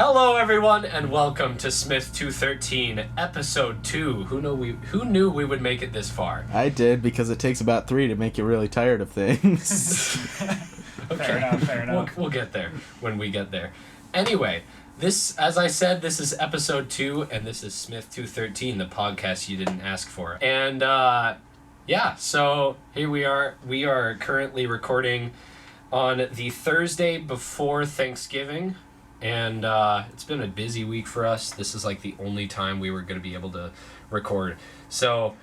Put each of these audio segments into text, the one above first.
Hello, everyone, and welcome to Smith 213, Episode 2. Who knew we would make it this far? I did, because it takes about 3 to make you really tired of things. Okay. Fair enough. We'll get there when we get there. Anyway, this, as I said, this is Episode 2, and this is Smith 213, the podcast you didn't ask for. And, so here we are. We are currently recording on the Thursday before Thanksgiving. And it's been a busy week for us. This is like the only time we were going to be able to record. So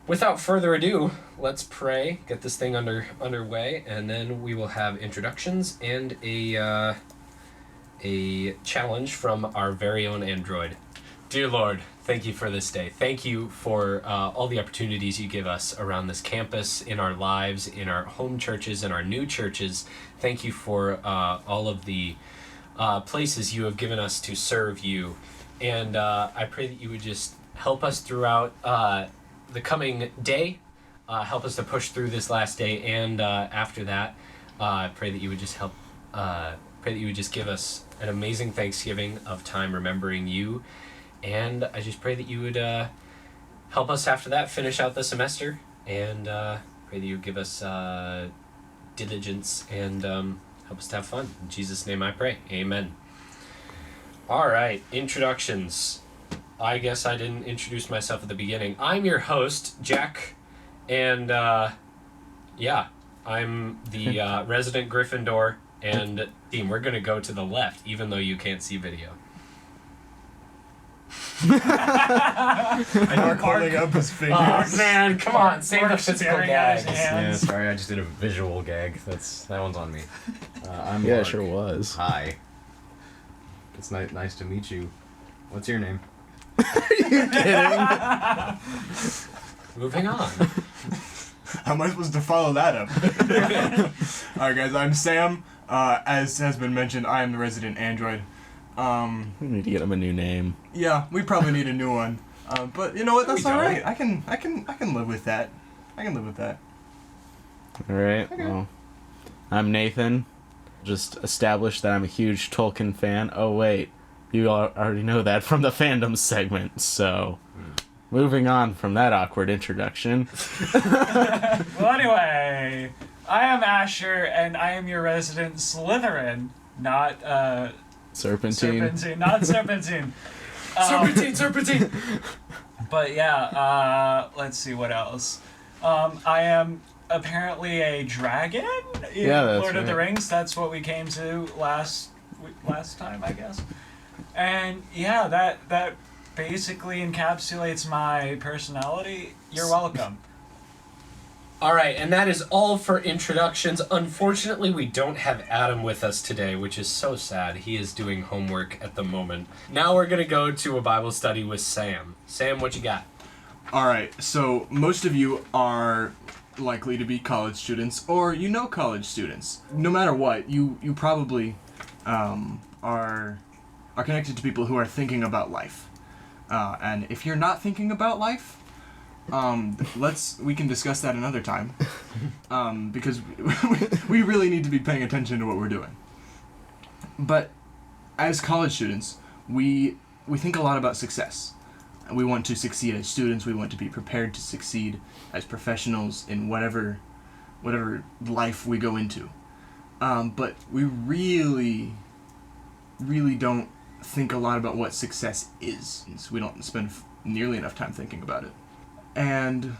without further ado, let's pray, get this thing underway, and then we will have introductions and a challenge from our very own Android. Dear Lord, thank you for this day. Thank you for all the opportunities you give us around this campus, in our lives, in our home churches, in our new churches. Thank you for all of the places you have given us to serve you. And I pray that you would just help us throughout the coming day, help us to push through this last day, and after that, I pray that you would just give us an amazing Thanksgiving of time remembering you. And I just pray that you would help us after that finish out the semester, and pray that you would give us diligence and help us to have fun. In Jesus' name I pray. Amen. All right, introductions. I guess I didn't introduce myself at the beginning. I'm your host, Jack, and I'm the resident Gryffindor, and team, we're going to go to the left, even though you can't see video. I know holding up his fingers. Oh man, come on, save the physical gags. Yeah, sorry, I just did a visual gag. That one's on me. I'm Yeah, Mark. it sure was. Hi. It's nice to meet you. What's your name? Moving on. How am I supposed to follow that up? Alright guys, I'm Sam. As has been mentioned, I am the resident android. We need to get him a new name. Yeah, we probably need a new one. But you know what, that's We don't. alright. I can live with that. Alright, Okay. well, I'm Nathan. Just established that I'm a huge Tolkien fan. Oh wait, you all already know that from the fandom segment, so... Moving on from that awkward introduction. Well, anyway, I am Asher, and I am your resident Slytherin, not Serpentine. not Serpentine. Serpentine. But yeah, let's see what else. I am apparently a dragon in Yeah, that's Lord of the right. Rings. That's what we came to last time, I guess. And yeah, that basically encapsulates my personality. You're welcome. All right, and that is all for introductions. Unfortunately, we don't have Adam with us today, which is so sad. He is doing homework at the moment. Now we're going to go to a Bible study with Sam. Sam, what you got? Alright, so most of you are likely to be college students, or you know college students. No matter what, you probably are connected to people who are thinking about life. And if you're not thinking about life, we can discuss that another time. Because we really need to be paying attention to what we're doing. But as college students, we think a lot about success. We want to succeed as students. We want to be prepared to succeed as professionals in whatever life we go into. But we really don't think a lot about what success is. We don't spend nearly enough time thinking about it. And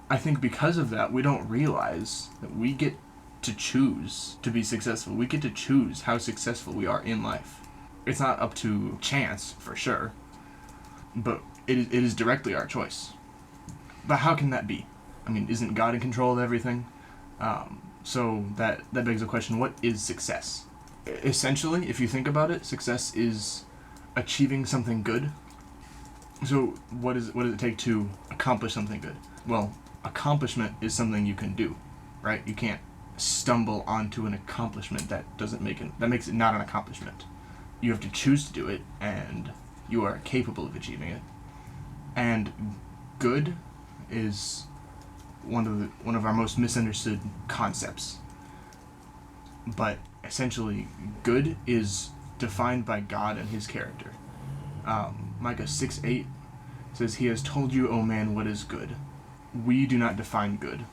I think because of that, we don't realize that we get to choose to be successful. We get to choose how successful we are in life. It's not up to chance, for sure, but it is directly our choice. But how can that be? I mean, isn't God in control of everything? So that begs the question, what is success? Essentially, if you think about it, success is achieving something good. So what does it take to accomplish something good? Well, accomplishment is something you can do, right? You can't stumble onto an accomplishment that makes it not an accomplishment. You have to choose to do it, and you are capable of achieving it. And good is one of our most misunderstood concepts. But essentially, good is defined by God and his character. Micah 6:8 says, "He has told you, O man, what is good." We do not define good.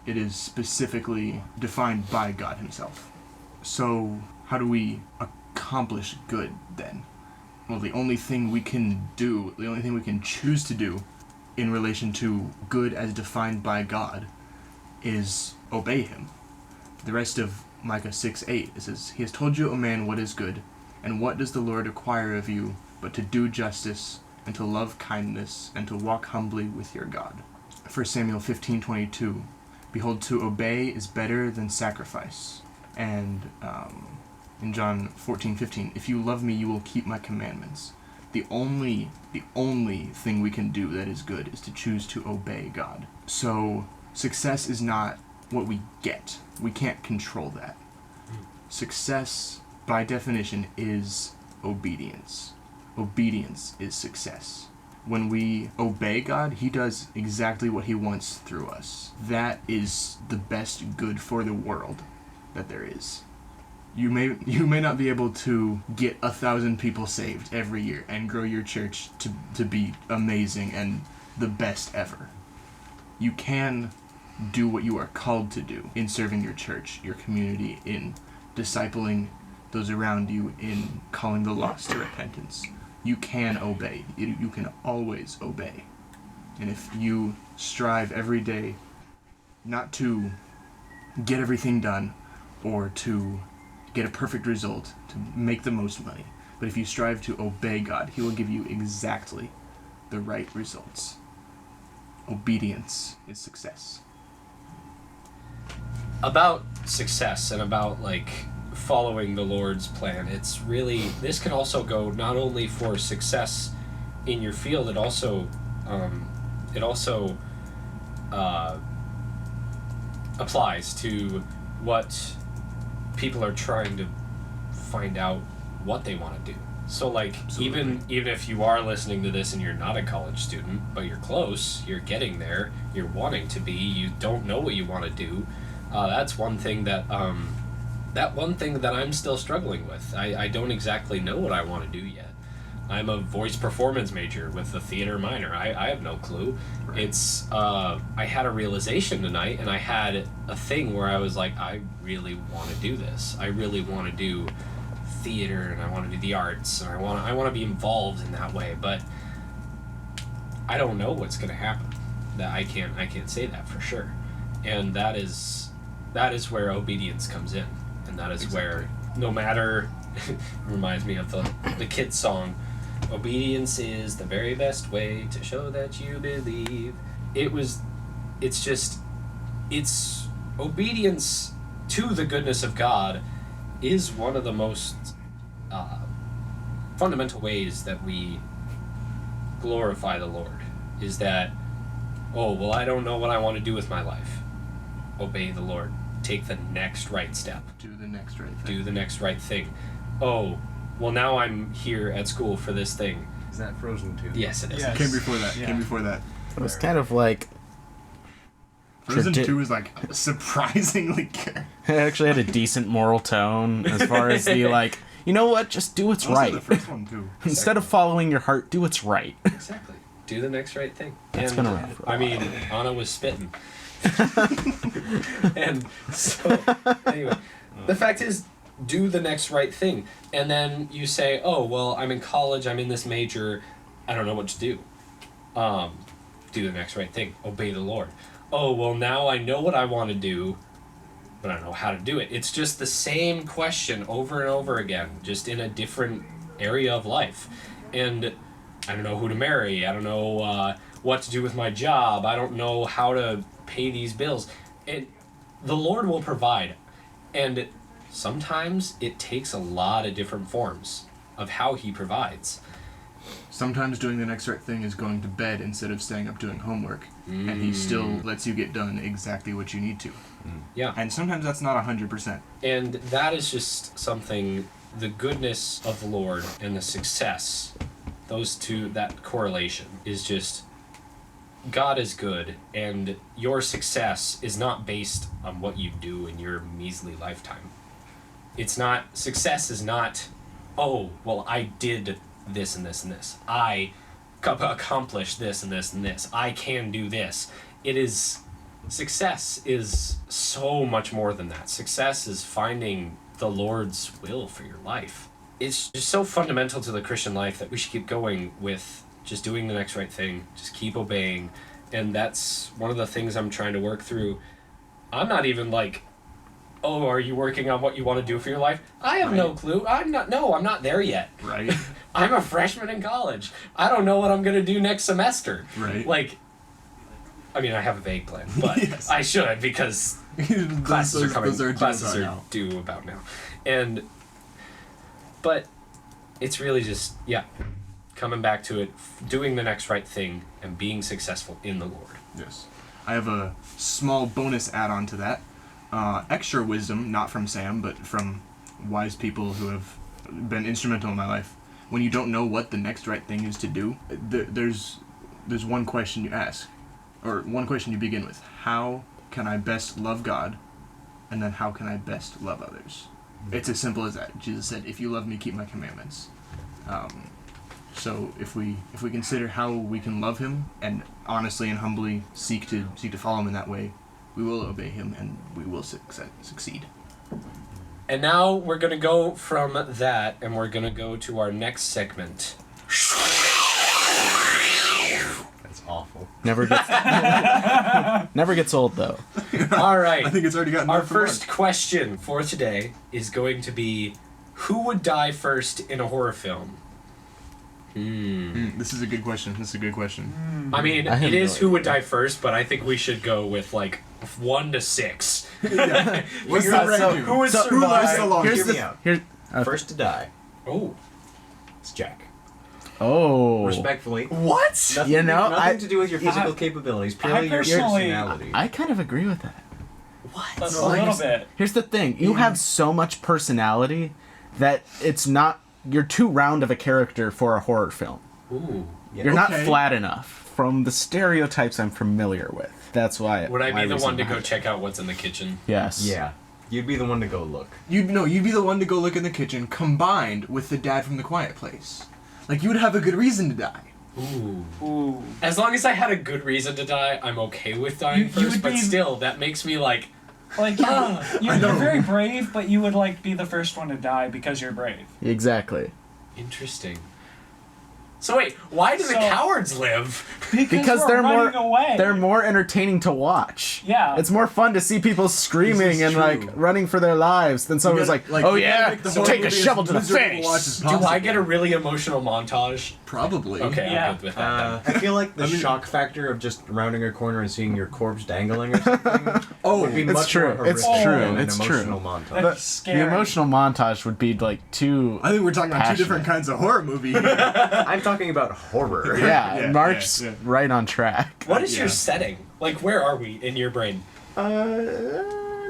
It is specifically defined by God himself. So how do we accomplish good then? Well, the only thing we can do, the only thing we can choose to do in relation to good as defined by God is obey him. The rest of Micah 6:8, it says, "He has told you, O man, what is good, and what does the Lord require of you but to do justice, and to love kindness, and to walk humbly with your God." 1 Samuel 15:22, "Behold, to obey is better than sacrifice." And in John 14:15, "If you love me, you will keep my commandments." The only thing we can do that is good is to choose to obey God. So success is not what we get. We can't control that. Success, by definition, is obedience. Obedience is success. When we obey God, he does exactly what he wants through us. That is the best good for the world that there is. You may not be able to get 1,000 people saved every year and grow your church to be amazing and the best ever. You can do what you are called to do in serving your church, your community, in discipling those around you, in calling the lost to repentance. You can obey. You can always obey. And if you strive every day not to get everything done or to get a perfect result, to make the most money, but if you strive to obey God, he will give you exactly the right results. Obedience is success. About success and about like following the Lord's plan, it's really, this can also go not only for success in your field, it also applies to what people are trying to find out what they want to do. So like, even if you are listening to this and you're not a college student, but you're close, you're getting there, you're wanting to be, you don't know what you want to do, that's one thing that I'm still struggling with. I don't exactly know what I want to do yet. I'm a voice performance major with a theater minor. I have no clue. Right. It's I had a realization tonight, and I had a thing where I was like, I really want to do this. I really want to do theater, and I want to do the arts, and I want to be involved in that way. But I don't know what's going to happen. That I can't say that for sure. And that is where obedience comes in, and that is where no matter. Reminds me of the kids song. Obedience is the very best way to show that you believe. It's obedience to the goodness of God is one of the most fundamental ways that we glorify the Lord. Is that, oh, well, I don't know what I want to do with my life. Obey the Lord. Take the next right step. Do the next right thing. Do the next right thing. Oh, well, now I'm here at school for this thing. Is that Frozen 2? Yes, it is. Yes. Came before that. Yeah. Came before that. It was kind of like Frozen 2 was like surprisingly good. it actually had a decent moral tone as far as the like, you know what, just do what's Also right. the first one too. Instead of following your heart, do what's right. Exactly. Do the next right thing. That's been around for a I while. mean, Anna was spitting. And so, anyway, the fact is, do the next right thing. And then you say, oh, well, I'm in college, I'm in this major, I don't know what to do. Do the next right thing. Obey the Lord. Oh, well, now I know what I want to do, but I don't know how to do it. It's just the same question over and over again, just in a different area of life. And I don't know who to marry. I don't know what to do with my job. I don't know how to pay these bills. And the Lord will provide. And sometimes it takes a lot of different forms of how he provides. Sometimes doing the next right thing is going to bed instead of staying up doing homework. And he still lets you get done exactly what you need to. Yeah. And sometimes that's not 100%. And that is just something, the goodness of the Lord and the success, those two, that correlation is just, God is good, and your success is not based on what you do in your measly lifetime. Success is not oh, well, I did this and this and this. I accomplished this and this and this. I can do this. Success is so much more than that. Success is finding the Lord's will for your life. It's just so fundamental to the Christian life that we should keep going with just doing the next right thing, just keep obeying. And that's one of the things I'm trying to work through. I'm not even like, oh, are you working on what you want to do for your life? I have no clue. I'm not there yet. Right. I'm a freshman in college. I don't know what I'm going to do next semester. Right. Like, I mean, I have a vague plan, but Yes. I should because classes are coming. Classes are now. due about now. But it's really just, coming back to it, doing the next right thing and being successful in the Lord. Yes. I have a small bonus add-on to that. Extra wisdom, not from Sam, but from wise people who have been instrumental in my life. When you don't know what the next right thing is to do, there's one question you ask, or one question you begin with. How can I best love God? And then how can I best love others? It's as simple as that. Jesus said, if you love me, keep my commandments. So if we consider how we can love him and honestly and humbly seek to follow him in that way, we will obey him and we will succeed. And now we're going to go from that and we're going to go to our next segment. That's awful. Never gets old though. All right. I think it's already gotten Our enough for first question for today is going to be, who would die first in a horror film? This is a good question. I mean, I have it is no who would die first, but I think we should go with like 1 to 6. Yeah. What's the So, ranking? who would Who survive? lives the longest? Here's Hear me the out. here. First to die. Oh. It's Jack. Oh. Respectfully. What? Nothing, You know, nothing I- to do with your physical capabilities, purely your personally- personality. I kind of agree with that. What? A little bit. Here's the thing: you have so much personality that it's not. You're too round of a character for a horror film. Ooh. Yeah. You're not Okay. flat enough from the stereotypes I'm familiar with. That's why. Would I my be the reason one to go behind it. check out what's in the kitchen? Yes. Yeah. You'd be the one to go look. You'd be the one to go look in the kitchen, combined with the dad from The Quiet Place. Like you would have a good reason to die. Ooh. Ooh. As long as I had a good reason to die, I'm okay with dying You first, would but be- still, that makes me like, Like, you're very brave, but you would, like, be the first one to die because you're brave. Exactly. interesting. So wait, why do the So- cowards live? Because we're they're more running away. they're more entertaining to watch. Yeah. It's more fun to see people This screaming is and true. like running for their lives than someone's gotta- like, like, "Oh you gotta yeah, make the so horror take a movie as shovel to the miserable to watch as face." Do I possible. get a really emotional montage? Probably. Okay, Yeah. I'm good with that. I feel like the I mean- shock factor of just rounding a corner and seeing your corpse dangling or something Oh, would be it's much true. more It's horrific true. than It's an true. emotional montage. That's scary. The emotional montage would be like too. I think we're talking about Passionate. two different kinds of horror movie. I'm talking about horror. Yeah, Yeah, Mark's yeah. right on track. What is yeah. your setting? Like, where are we in your brain?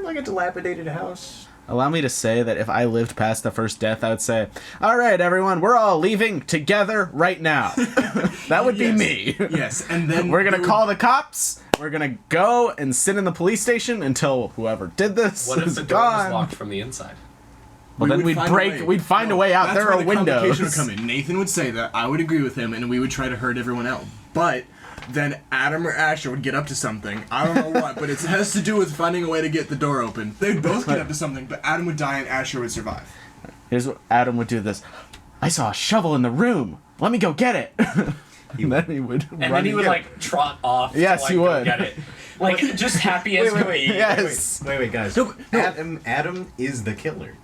Like a dilapidated house. Allow me to say that if I lived past the first death, I would say, "All right, everyone, we're all leaving together right now." That would be Yes. me. Yes, and then We're gonna there call the cops. We're gonna go and sit in the police station until whoever did this What if is the door was gone. locked from the inside? Well, then we'd find a break. way. We'd find a way out. That's There where are the complication windows. would come in. Nathan would say that. I would agree with him, and we would try to hurt everyone out. But then Adam or Asher would get up to something. I don't know what, but it has to do with finding a way to get the door open. They'd both get up to something, but Adam would die and Asher would survive. Here's what Adam would do. This. I saw a shovel in the room. Let me go get it. And then he would. And run then he would get like trot off. Yes, to, like, he go would. Get it. Like just happy as could be. it. Yes. Wait, guys. No, Adam is the killer.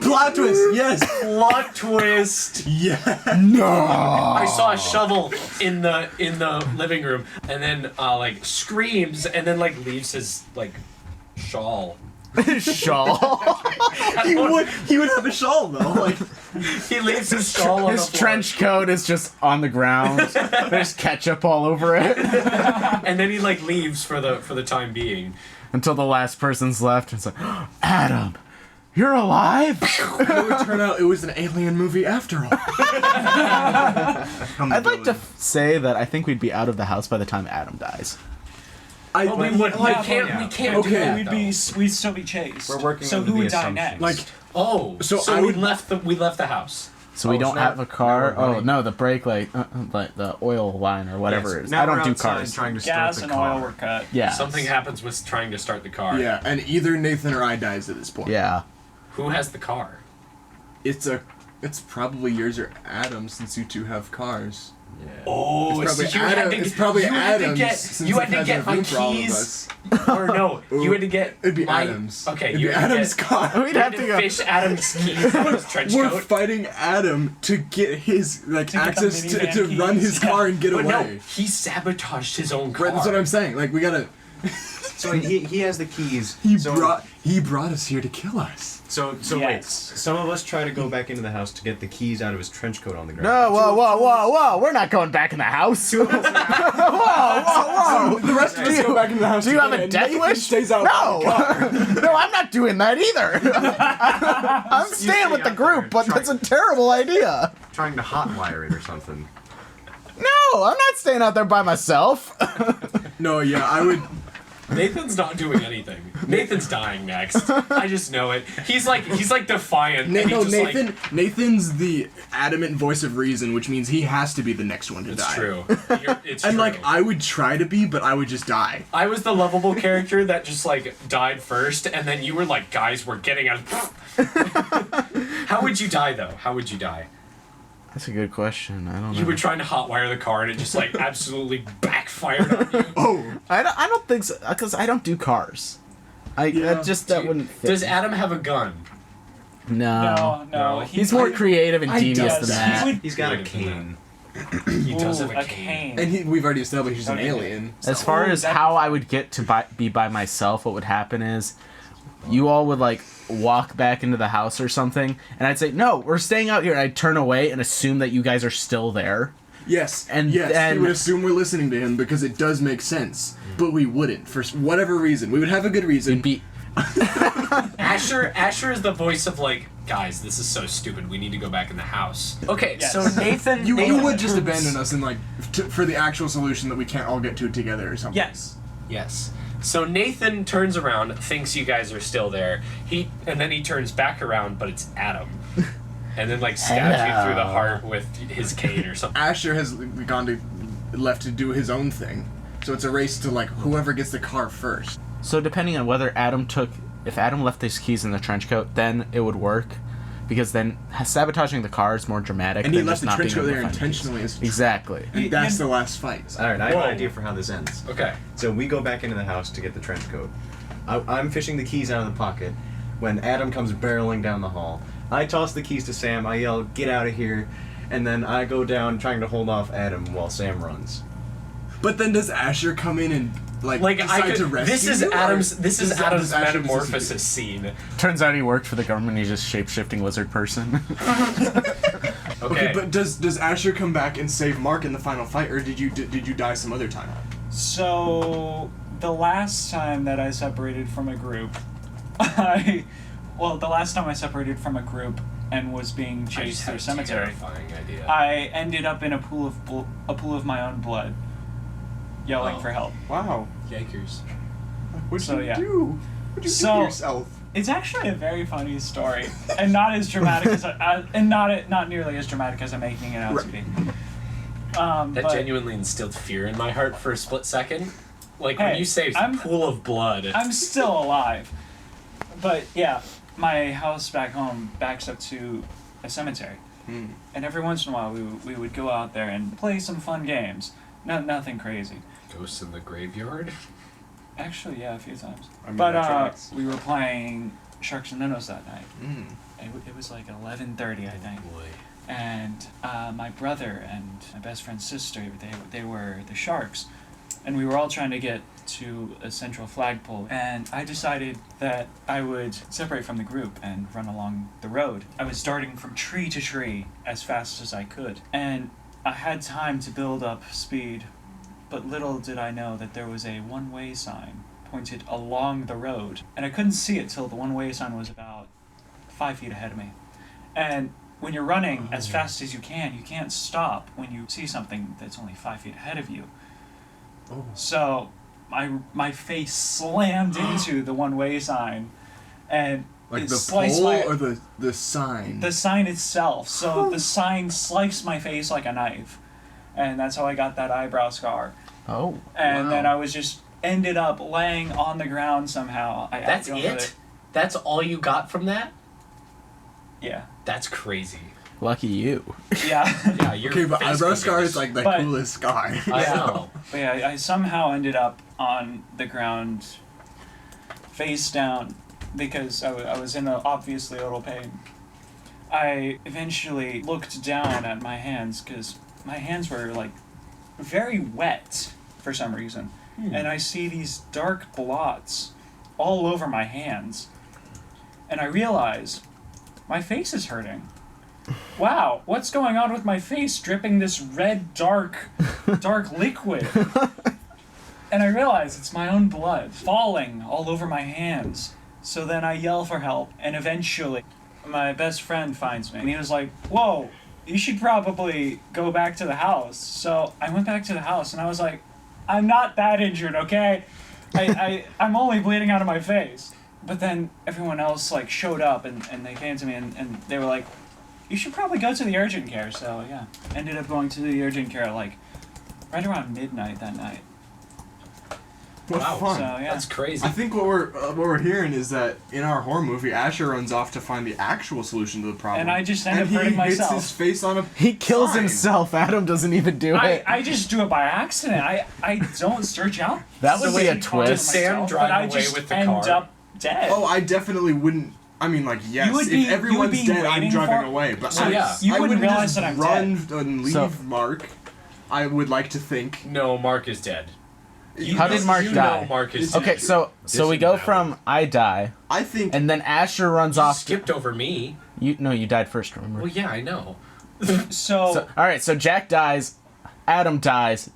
Plot twist. Yes. Plot twist. Yeah. No. I saw a shovel in the living room, and then like screams, and then like leaves his like shawl. Shawl. He would have a shawl though. Like He leaves his shawl on His the floor. trench coat is just on the ground. There's ketchup all over it And then he like leaves for the time being. until the last person's left. It's like, Adam, you're alive. it would turn out it was an alien movie after all. I'd like to say that I think we'd be out of the house by the time Adam dies. I But we like, can't yeah. we can't Okay. do that. We'd still be chased. We're working So under who the would die assumption. next? like Oh, So so, I we would- left the house. So we Oh, don't it's not- have a car. no, we're Oh running. no, the brake light, like the oil line or whatever it is. Now I don't we're do outside cars. trying to start Gas the and car. oil were cut. Yeah. Something happens with trying to start the car. Yeah, and either Nathan or I dies at this point. Yeah. Who has the car? It's probably yours or Adam's since you two have cars. Yeah. Oh, It's probably so you had Adam. to, It's probably you had to Adam's. get since you it had to has get enough my room for all of keys. us. Or no, you had to get It'd be my, Adam's. Okay, It'd you be had to Adam's get, car. We'd you have had to to go. fish Adam's keys out of his trench We're coat. fighting Adam to get his get the access to minivan run keys. his car and get But away. no, he sabotaged his own car. Right, that's what I'm saying. Like we gotta. So he has the keys. He so, brought us here to kill us. So Yes. wait. Some of us try to go back into the house to get the keys out of his trench coat on the ground. No, whoa! We're not going back in the house. whoa! The rest of us go back into the house. Do you have together, a and death Nathan wish? Stays out. No, no, I'm not doing that either. I'm staying with the out there group, but trying- that's a terrible idea. Trying to hotwire it or something. No, I'm not staying out there by myself. No, yeah, I would. Nathan's not doing anything. Nathan's dying next. I just know it. He's like defiant. and he's just Nathan's the adamant voice of reason, which means he has to be the next one to It's die. true. It's And true. like I would try to be, but I would just die. I was the lovable character that just like died first, and then you were like, guys, we're getting out. How would you die though? How would you die? That's a good question. I don't know. You were trying to hotwire the car, and it just like absolutely backfired on you. Oh, I don't think so, because I don't do cars. Yeah. That wouldn't fit. Does Adam have a gun? No. No. He's more creative and I devious guess than he that. would- He's got a Creative than cane. He does Ooh, have a cane. and we've already established he's an Okay. alien. As far as that- how I would get to be by myself, what would happen is you all would like walk back into the house or something, and I'd say, "No, we're staying out here." And I'd turn away and assume that you guys are still there. Yes, And yes, then- we would assume we're listening to him because it does make sense, but we wouldn't for whatever reason. We would have a good reason. It'd be Asher is the voice of like, guys, this is so stupid. We need to go back in the house. Okay, Yes. so Nathan, you Nathan would just turns- abandon us and like for the actual solution that we can't all get to together or something. Yes. Yes. So Nathan turns around, thinks you guys are still there. And then he turns back around, but it's Adam. And then like stabs you through the Hello. heart with his cane or something. Asher has left to do his own thing, so it's a race to like whoever gets the car first. so depending on whether if Adam left his keys in the trench coat, then it would work, because then sabotaging the car is more dramatic. And he than left just the not trench being coat able to there find the keys. intentionally. Exactly. And that's the last fight. All right, I have Whoa. an idea for how this ends. Okay. So we go back into the house to get the trench coat. I'm fishing the keys out of the pocket when Adam comes barreling down the hall. I toss the keys to Sam. I yell, "Get out of here!" And then I go down trying to hold off Adam while Sam runs. But then does Asher come in and Like decide to rescue this is you, or Adam's this is does Adam's Asher metamorphosis scene. Turns out he worked for the government. He's just shape-shifting lizard person. Okay, but does Asher come back and save Mark in the final fight, or did you die some other time? So the last time that I separated from a group, the last time I separated from a group and was being I chased just through had a a cemetery, terrifying idea. I ended up in a pool of my own blood, yelling Oh. for help. Wow. Yikers. What'd So, you yeah. do? What'd you do So- to yourself? It's actually a very funny story, and not as dramatic and not nearly as dramatic as I'm making it out to be. That But genuinely instilled fear in my heart for a split second. Like when Hey, you say I'm- pool of blood. I'm still alive. But yeah, my house back home backs up to a cemetery, and every once in a while we would go out there and play some fun games. Nothing crazy. Ghosts in the graveyard. Actually, yeah, a few times. I mean, But that tracks. we were playing Sharks and Minnows that night. Mm. It was like 11:30, I think. Boy. And my brother and my best friend's sister, they were the sharks, and we were all trying to get to a central flagpole. And I decided that I would separate from the group and run along the road. I was darting from tree to tree as fast as I could, and I had time to build up speed. But little did I know that there was a one-way sign pointed along the road, and I couldn't see it till the one-way sign was about 5 feet ahead of me. And when you're running as fast as you can't stop when you see something that's only 5 feet ahead of you. Oh. So my face slammed into the one-way sign, and Like it the sliced pole my- or the sign? The sign itself. So the sign sliced my face like a knife, and that's how I got that eyebrow scar. Oh. And Wow. then I was just ended up laying on the ground somehow. That's don't know it? That's all you got from that? Yeah. That's crazy. Lucky you. Yeah. Yeah, you're Okay, but eyebrow scar is like the But- coolest scar. I Yeah. know. But yeah, I somehow ended up on the ground, face down, because I was in obviously a little pain. I eventually looked down at my hands, because my hands were like very wet for some reason. And I see these dark blots all over my hands. And I realize my face is hurting. Wow, what's going on with my face dripping this red, dark liquid? And I realize it's my own blood falling all over my hands. So then I yell for help, and eventually my best friend finds me. And he was like, whoa, you should probably go back to the house. So I went back to the house, and I was like, I'm not that injured, okay? I'm only bleeding out of my face. But then everyone else like showed up, and they came to me, and they were like, you should probably go to the urgent care. So yeah, ended up going to the urgent care like right around midnight that night. What Wow, fun. So yeah. That's crazy. I think what we're hearing is that in our horror movie, Asher runs off to find the actual solution to the problem. And I just end up he hurting hits myself. his face on a He kills sign. himself. Adam doesn't even do it. I just do it by accident. I don't search out. That would the be a way to harm twist. Does Sam myself, drive but I away just with the end car? up dead. Oh, I definitely wouldn't. I mean, like, yes, You would if be- you everyone's would be dead, I'm waiting driving for- away. But So, I, yeah. You I wouldn't wouldn't realize just that I'm run dead. and leave So- Mark. I would like to think. No, Mark is dead. How did Mark you die? know Mark is Okay, dead. so we Doesn't go matter. from I die, I think. and then Asher runs You off. skipped over me. You died first. Remember? Well, yeah, I know. So All right, so Jack dies, Adam dies.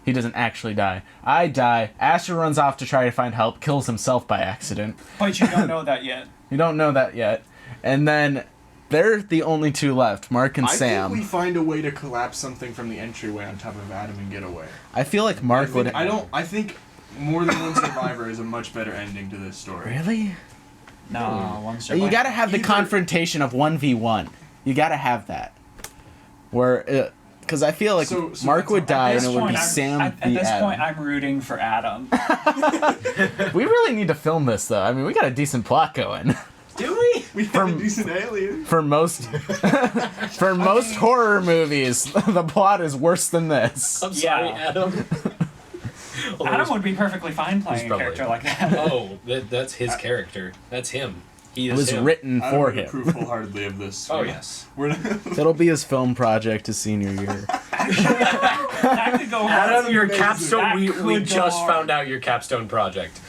He doesn't actually die. I die. Asher runs off to try to find help, kills himself by accident. but you don't know that yet. You don't know that yet. And then they're the only two left, Mark and I Sam. think we find a way to collapse something from the entryway on top of Adam and get away. I feel like Mark would. I think more than one survivor is a much better ending to this story. Really? No, one You survivor. gotta have the Either- confrontation of 1v1. You gotta have that. Where, because I feel like So Mark would die At and this it would be point, Sam at v. this Adam. point, I'm rooting for Adam. We really need to film this though. I mean, we got a decent plot going. Do we? We had a decent alien. For most horror movies, the plot is worse than this. I'm sorry, Yeah. Adam. Well, Adam would be perfectly fine playing a probably- character like that. Oh, that's his character. That's him. He It is was him. written I for would him. approve wholeheartedly of this. Oh yes. We're It'll be his film project his senior year. That could go Adam, your amazing. capstone. That We could just go found out your capstone project.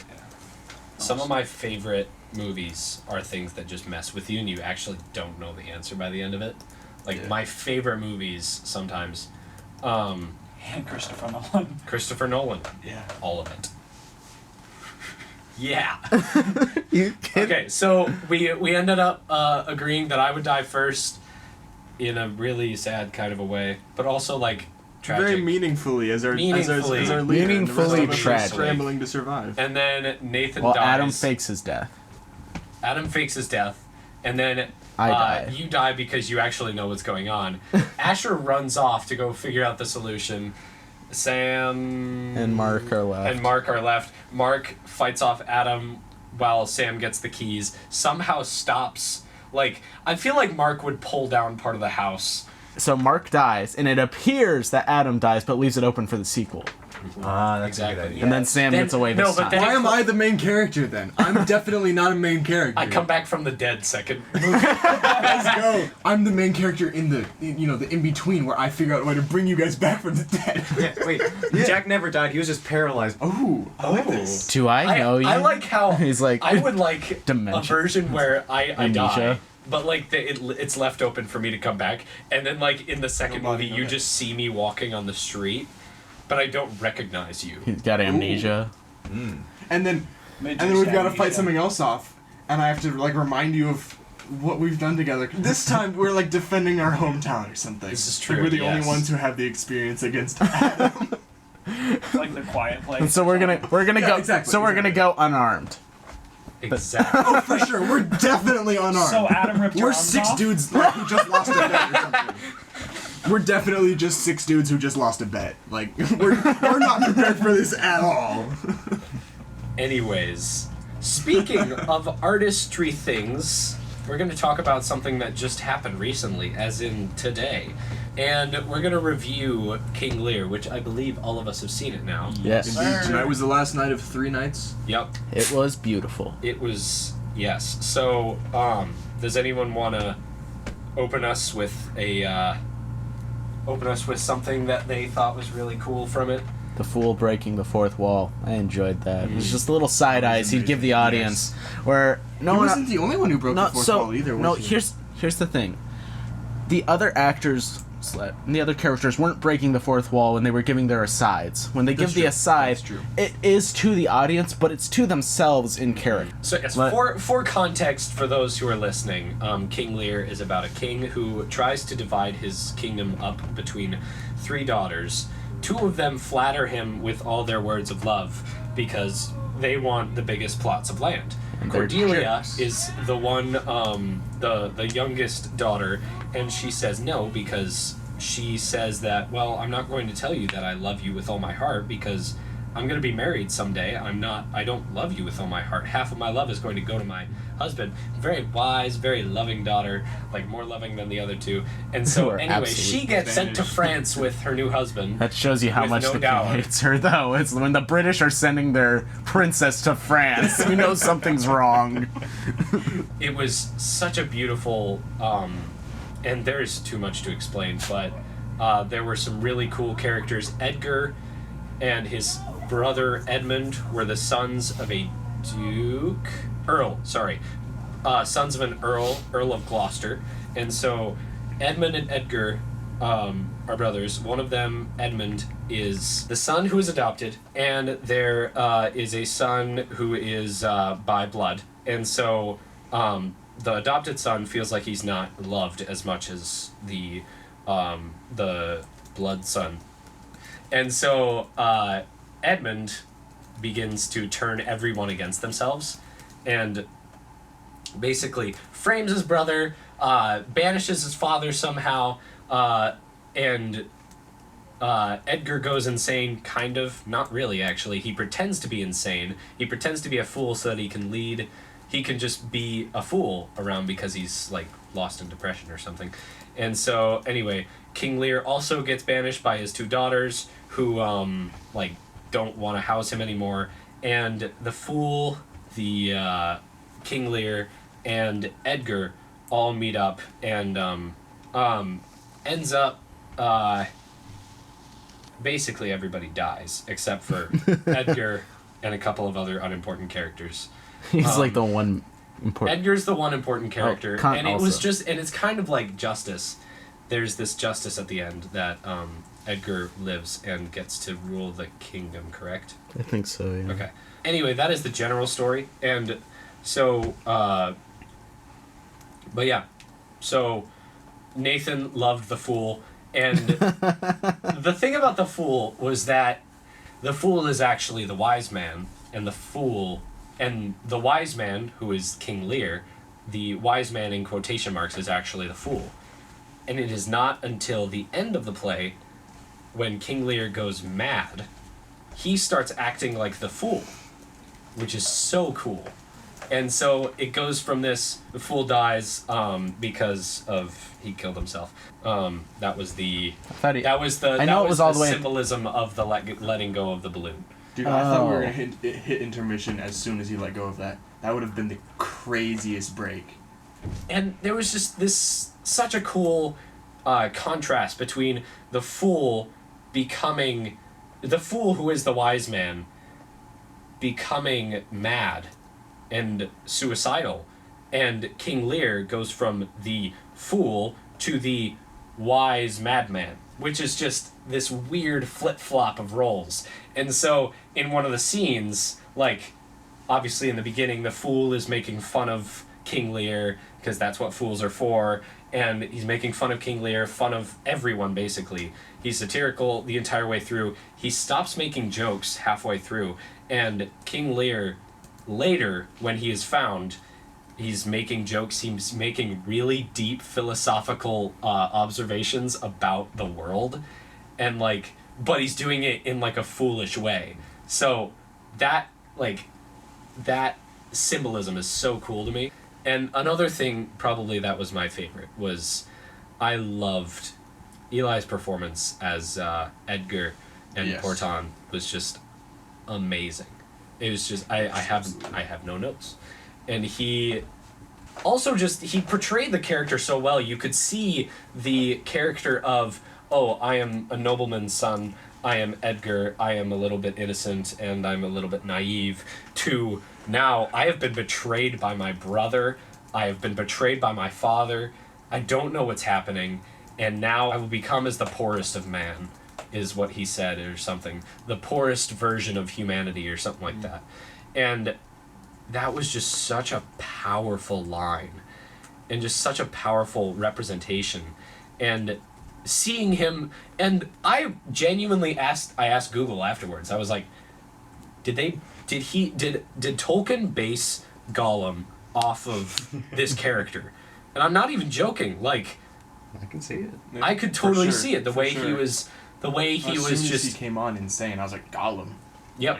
Some of my favorite movies are things that just mess with you, and you actually don't know the answer by the end of it. Like Yeah. my favorite movies sometimes. And Christopher Nolan. Christopher Nolan. Yeah. All of it. Yeah. You kid? Okay, so we ended up agreeing that I would die first, in a really sad kind of a way, but also like tragic. Very meaningfully as our Meaningfully. as our leader. and the rest Meaningfully of us are tragic. Scrambling to survive. And then Nathan Well, dies. Adam fakes his death. Adam fakes his death, and then I die. you die because you actually know what's going on. Asher runs off to go figure out the solution. Sam And Mark are left. and Mark are left. Mark fights off Adam while Sam gets the keys. Somehow stops. Like, I feel like Mark would pull down part of the house. So Mark dies, and it appears that Adam dies, but leaves it open for the sequel. Ah, that's a Exactly. good idea. And then Sam Then- gets away no, this but time. then- Why am I the main character then? I'm definitely not a main character. I come back from the dead second movie. Let's go. I'm the main character in the the in between where I figure out a way to bring you guys back from the dead. Yeah, wait, Jack never died. He was just paralyzed. Oh, I like this. Do I know you? I like how He's like, I would like Dementia. a version where I die, Amnesia. but like it's left open for me to come back, and then like in the second Nobody movie you knows. just see me walking on the street, but I don't recognize you. He's got amnesia. And then we've got to fight something else off, and I have to like remind you of what we've done together. This time we're like defending our hometown or something. This is Like, true, we're the yes. only ones who have the experience against. Like the Quiet Place. And so we're gonna Yeah, go. exactly, so we're gonna exactly. go unarmed. Exactly. Oh, for sure. We're definitely unarmed. So Adam ripped your We're arms 6 off? dudes like, who just lost a bet or something. We're definitely just 6 dudes who just lost a bet. Like, we're not prepared for this at all. Anyways, speaking of artistry things, we're going to talk about something that just happened recently, as in today. And we're going to review King Lear, which I believe all of us have seen it now. Yes. Indeed, tonight was the last night of 3 nights. Yep, It was beautiful. it was, yes. So, does anyone want to open us with something that they thought was really cool from it? The Fool breaking the fourth wall. I enjoyed that. It was just a little side eyes he'd give the audience, where no He one. wasn't the only one who broke the fourth wall either, was no. he? Here's the thing. The other actors and the other characters weren't breaking the fourth wall when they were giving their asides. When they That's give the true. aside, That's true. it is to the audience, but it's to themselves in character. So, yes, Let- for context for those who are listening, King Lear is about a king who tries to divide his kingdom up between 3 daughters. 2 of them flatter him with all their words of love because they want the biggest plots of land. And they're Cordelia jerks. is the one, the youngest daughter, and she says no because she says that, well, I'm not going to tell you that I love you with all my heart because I'm going to be married someday. I don't love you with all my heart. Half of my love is going to go to my husband. Very wise, very loving daughter, like more loving than the other 2. And so Who are anyway, absolute she gets sent to Spanish. France with her new husband. That shows you how With much no the dower. king hates her, though. It's when the British are sending their princess to France. We know something's wrong. It was such a beautiful, and there's too much to explain, but there were some really cool characters. Edgar and his brother Edmund were the sons of a sons of an Earl of Gloucester. And so Edmund and Edgar are brothers. One of them, Edmund, is the son who is adopted, and there is a son who is by blood. And so the adopted son feels like he's not loved as much as the blood son. And so Edmund begins to turn everyone against themselves and basically frames his brother, banishes his father somehow, and Edgar goes insane, kind of. Not really, actually. He pretends to be insane. He pretends to be a fool so that he can lead. He can just be a fool around because he's, like, lost in depression or something. And so, anyway, King Lear also gets banished by his 2 daughters who, don't want to house him anymore. And the fool, the King Lear, and Edgar all meet up and ends up basically everybody dies except for Edgar and a couple of other unimportant characters. He's like the one important. Edgar's the one important character, Kant and it was also. and it's kind of like justice. There's this justice at the end that Edgar lives and gets to rule the kingdom, correct? I think so, yeah. Okay. Anyway, that is the general story, and so, but yeah, so Nathan loved the Fool, and the thing about the Fool was that the Fool is actually the wise man, and the wise man, who is King Lear, the wise man in quotation marks is actually the Fool. And it is not until the end of the play, when King Lear goes mad, he starts acting like the Fool, which is so cool. And so it goes from this, the Fool dies because of, he killed himself. That was the symbolism of the letting go of the balloon. Dude, I thought we were Oh. gonna hit intermission as soon as he let go of that. That would have been the craziest break. And there was just such a cool contrast between the Fool becoming, the Fool who is the wise man, becoming mad and suicidal, and King Lear goes from the Fool to the wise madman, which is just this weird flip-flop of roles. And so in one of the scenes, like, obviously in the beginning, the Fool is making fun of King Lear, because that's what fools are for, and he's making fun of King Lear, fun of everyone, basically. He's satirical the entire way through. He stops making jokes halfway through, and King Lear later, when he is found, he's making jokes. He's making really deep philosophical observations about the world, and like, but he's doing it in like a foolish way. So that symbolism is so cool to me. And another thing, probably that was my favorite, was I loved Eli's performance as Edgar and Yes. Porton was just amazing. It was just I have no notes, and he also just he portrayed the character so well. You could see the character of, oh, I am a nobleman's son, I am Edgar, I am a little bit innocent and I'm a little bit naive, to now I have been betrayed by my brother, I have been betrayed by my father, I don't know what's happening, and now I will become as the poorest of man, is what he said, or something. The poorest version of humanity, or something like that. And that was just such a powerful line, and just such a powerful representation. And seeing him, and I genuinely asked Google afterwards, I was like, did Tolkien base Gollum off of this character? And I'm not even joking, like, I can see it. I could totally sure, see it, the for way sure. he was, the way he As was soon as just, he came on insane, I was like, Gollum. yep.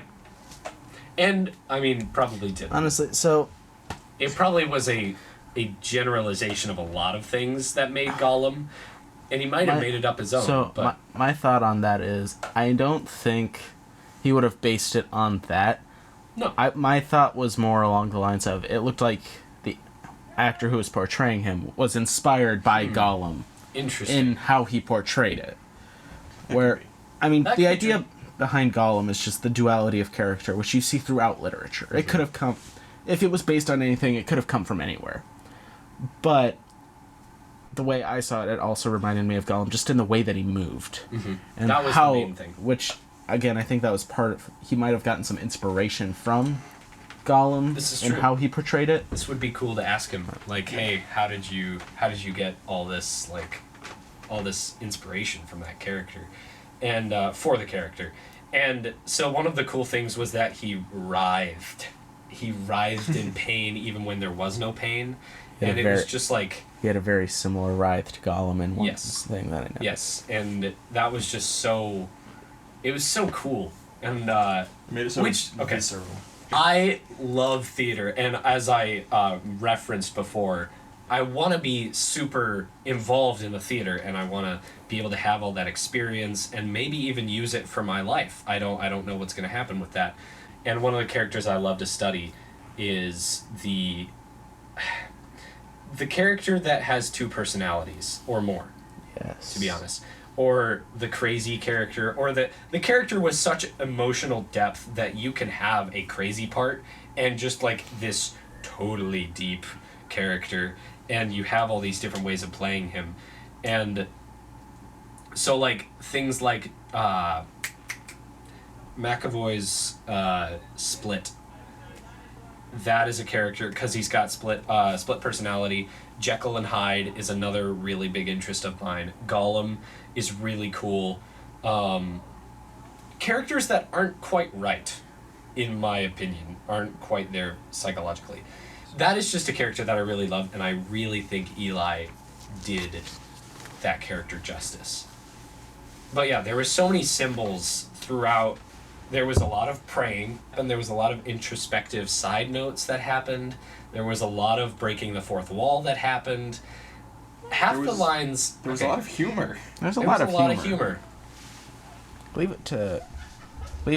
And, I mean, probably did. Honestly, so It probably was a generalization of a lot of things that made Gollum, and he might have made it up his own. So but my thought on that is, I don't think he would have based it on that. no, My thought was more along the lines of, it looked like the actor who was portraying him was inspired by Gollum interesting. in how he portrayed it. Where, I mean, That the could be idea true. behind Gollum is just the duality of character, which you see throughout literature. It could have come, if it was based on anything, it could have come from anywhere. But the way I saw it, it also reminded me of Gollum, just in the way that he moved. And That was how, the main thing. Which, again, I think that was part of, he might have gotten some inspiration from Gollum This is and true. how he portrayed it. This would be cool to ask him, like, hey, how did you get all this, like, all this inspiration from that character, and for the character. And so one of the cool things was that he writhed in pain even when there was no pain, Yeah, and it was just like, He had a very similar writhe to Gollum in one Yes. thing that I know. yes, and that was just so, it was so cool. And Made it so okay. visceral. I love theater, and as I referenced before, I want to be super involved in the theater, and I want to be able to have all that experience, and maybe even use it for my life. I don't know what's going to happen with that. And one of the characters I love to study is the character that has two personalities or more, Yes. to be honest, or the crazy character, or the character with such emotional depth that you can have a crazy part and just like this totally deep character, and you have all these different ways of playing him. And so like things like McAvoy's Split, that is a character because he's got split personality. Jekyll and Hyde is another really big interest of mine. Gollum is really cool. Characters that aren't quite right, in my opinion, aren't quite there psychologically. That is just a character that I really love, and I really think Eli did that character justice. But yeah, there were so many symbols throughout. There was a lot of praying, and there was a lot of introspective side notes that happened. There was a lot of breaking the fourth wall that happened. Half There the was- lines... There was okay, a lot of humor. There's a there lot was of a lot of humor. Leave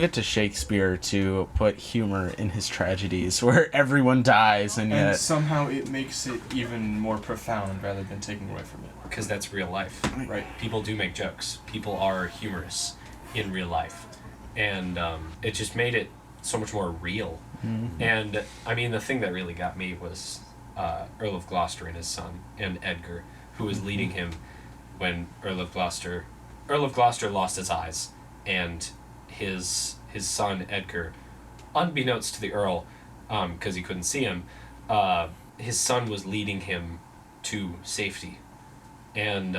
it to Shakespeare to put humor in his tragedies, where everyone dies and And yet somehow it makes it even more profound rather than taking away from it. Because that's real life. Right. People do make jokes. People are humorous in real life. And it just made it so much more real. Mm-hmm. And, I mean, the thing that really got me was Earl of Gloucester and his son, and Edgar, who was leading him when Earl of Gloucester lost his eyes, and his son, Edgar, unbeknownst to the Earl, because he couldn't see him, his son was leading him to safety. And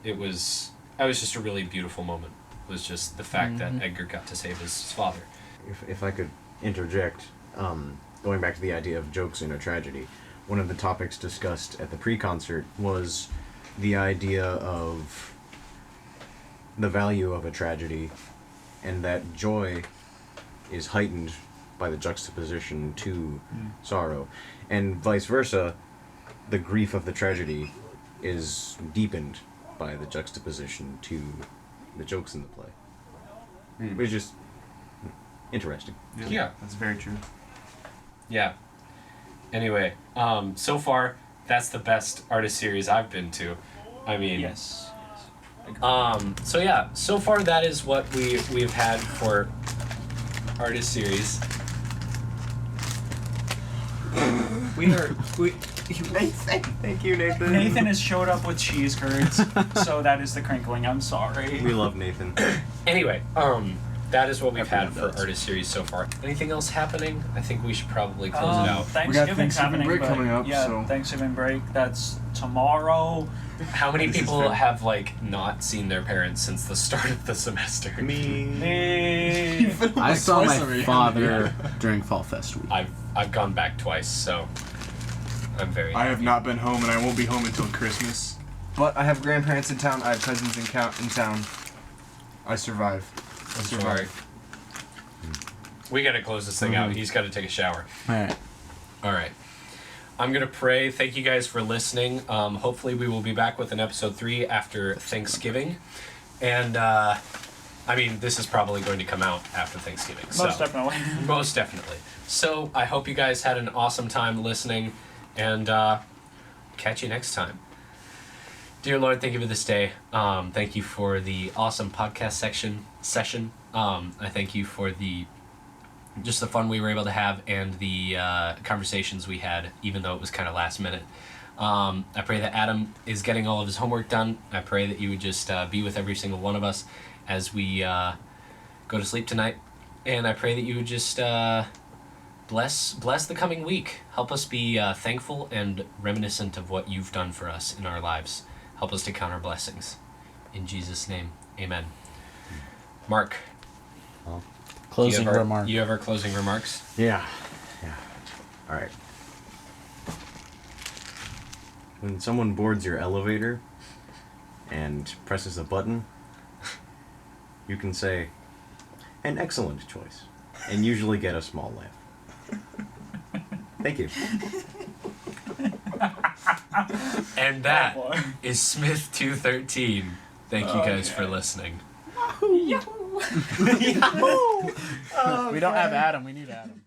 it was just a really beautiful moment. It was just the fact that Edgar got to save his father. If I could interject, going back to the idea of jokes in a tragedy, one of the topics discussed at the pre-concert was the idea of the value of a tragedy, and that joy is heightened by the juxtaposition to sorrow, and vice versa, the grief of the tragedy is deepened by the juxtaposition to the jokes in the play. Which is just interesting. Yeah. That's very true. Yeah. Anyway, so far that's the best artist series I've been to. I mean, Yes. so yeah, so far that is what we've had for artist series. Thank you, Nathan. Nathan has showed up with cheese curds, so that is the crinkling. I'm sorry. We love Nathan. Anyway, that is what we've had Everyone for does. artist series so far. Anything else happening? I think we should probably close it out. Thanksgiving's Thanksgiving happening, break but coming up, yeah, so- Thanksgiving break. That's tomorrow. How many This is people fair. have like not seen their parents since the start of the semester? Me. Hey. I saw twice my already. father during Fall Fest week. I've gone back twice, so I'm very. I have not been home, and I won't be home until Christmas. But I have grandparents in town. I have cousins in town. I survive. I I'm survive. sorry. We gotta close this thing out. He's gotta take a shower. Alright. All right. I'm going to pray. Thank you guys for listening. Hopefully, we will be back with an episode 3 after Thanksgiving. And, I mean, this is probably going to come out after Thanksgiving. Most definitely. Most definitely. So, I hope you guys had an awesome time listening. And catch you next time. Dear Lord, thank you for this day. Thank you for the awesome podcast session. I thank you for just the fun we were able to have and the conversations we had, even though it was kind of last minute. I pray that Adam is getting all of his homework done. I pray that you would just be with every single one of us as we go to sleep tonight. And I pray that you would just bless the coming week. Help us be thankful and reminiscent of what you've done for us in our lives. Help us to count our blessings. In Jesus' name, amen. Mark. Closing you remark. You have our closing remarks? Yeah. All right. When someone boards your elevator and presses a button, you can say, "An excellent choice," and usually get a small laugh. Thank you. And that is Smith 213. Thank you guys for listening. We don't have Adam. We need Adam.